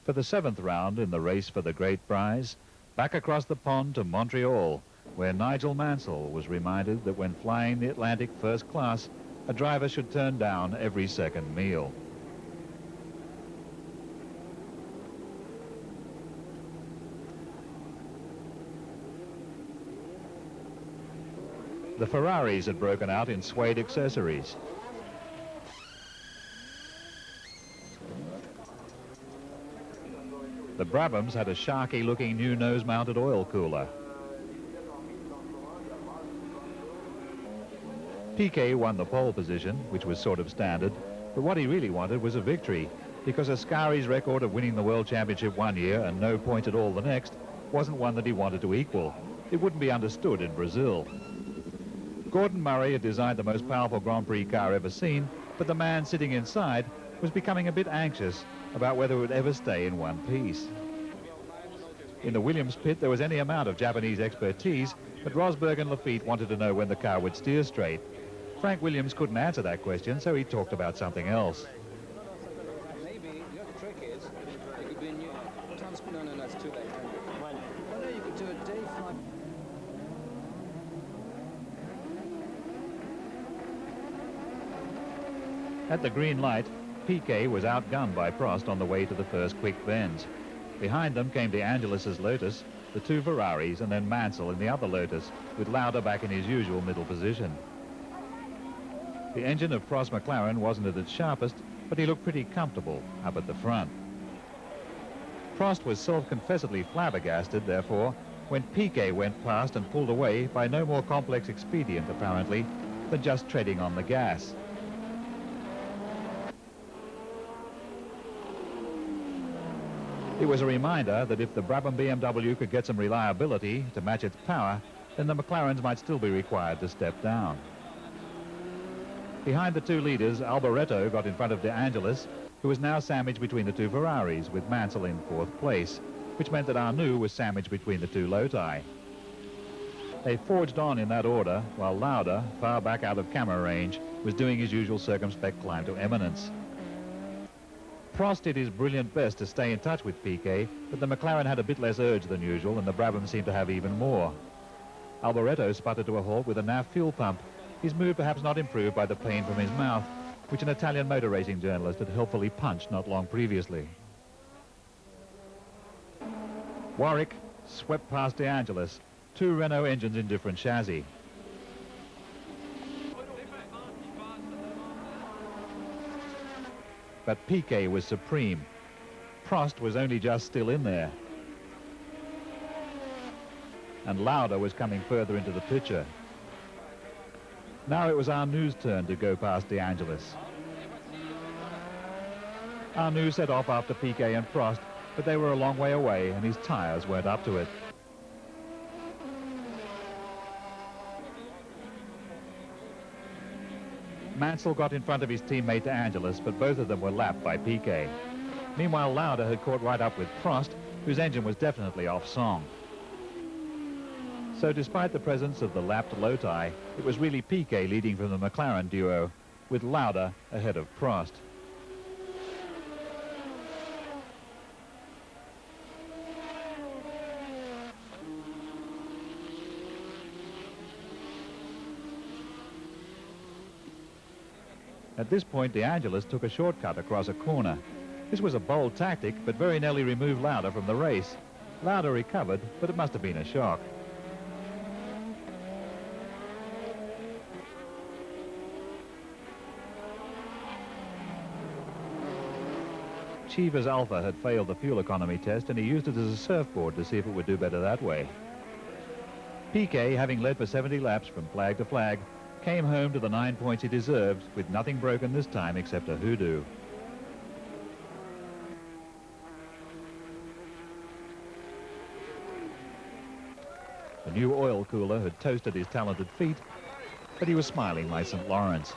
For the seventh round in the race for the great prize, back across the pond to Montreal, where Nigel Mansell was reminded that when flying the Atlantic first class, a driver should turn down every second meal. The Ferraris had broken out in suede accessories. The Brabhams had a sharky-looking new nose-mounted oil cooler. Piquet won the pole position, which was sort of standard, but what he really wanted was a victory, because Ascari's record of winning the World Championship one year and no point at all the next wasn't one that he wanted to equal. It wouldn't be understood in Brazil. Gordon Murray had designed the most powerful Grand Prix car ever seen, but the man sitting inside was becoming a bit anxious about whether it would ever stay in one piece. In the Williams pit, there was any amount of Japanese expertise, but Rosberg and Lafitte wanted to know when the car would steer straight. Frank Williams couldn't answer that question, so he talked about something else. Maybe, you know, the trick is, it could be a new... No, that's too late. Well, no, you could do a day 5. At the green light, Piquet was outgunned by Prost on the way to the first quick bends. Behind them came De Angelis's Lotus, the two Ferraris, and then Mansell in the other Lotus, with Lauda back in his usual middle position. The engine of Prost's McLaren wasn't at its sharpest, but he looked pretty comfortable up at the front. Prost was self-confessedly flabbergasted, therefore, when Piquet went past and pulled away by no more complex expedient, apparently, than just treading on the gas. It was a reminder that if the Brabham BMW could get some reliability to match its power, then the McLarens might still be required to step down. Behind the two leaders, Alboreto got in front of De Angelis, who was now sandwiched between the two Ferraris, with Mansell in fourth place, which meant that Arnoux was sandwiched between the two Loti. They forged on in that order, while Lauda, far back out of camera range, was doing his usual circumspect climb to eminence. Prost did his brilliant best to stay in touch with Piquet, but the McLaren had a bit less urge than usual, and the Brabham seemed to have even more. Alboreto sputtered to a halt with a NAF fuel pump, his mood perhaps not improved by the pain from his mouth, which an Italian motor racing journalist had helpfully punched not long previously. Warwick swept past De Angelis, two Renault engines in different chassis. But Piquet was supreme. Prost was only just still in there. And Lauda was coming further into the picture. Now it was Arnoux' turn to go past De Angelis. Arnoux set off after Piquet and Prost, but they were a long way away and his tyres weren't up to it. Mansell got in front of his teammate De Angelis, but both of them were lapped by Piquet. Meanwhile, Lauda had caught right up with Prost, whose engine was definitely off song. So despite the presence of the lapped Loti, it was really Piquet leading from the McLaren duo, with Lauda ahead of Prost. At this point, De Angelis took a shortcut across a corner. This was a bold tactic, but very nearly removed Lauda from the race. Lauda recovered, but it must have been a shock. Chivas Alpha had failed the fuel economy test, and he used it as a surfboard to see if it would do better that way. Piquet, having led for 70 laps from flag to flag, came home to the 9 points he deserved, with nothing broken this time except a hoodoo. The new oil cooler had toasted his talented feet, but he was smiling like St. Lawrence.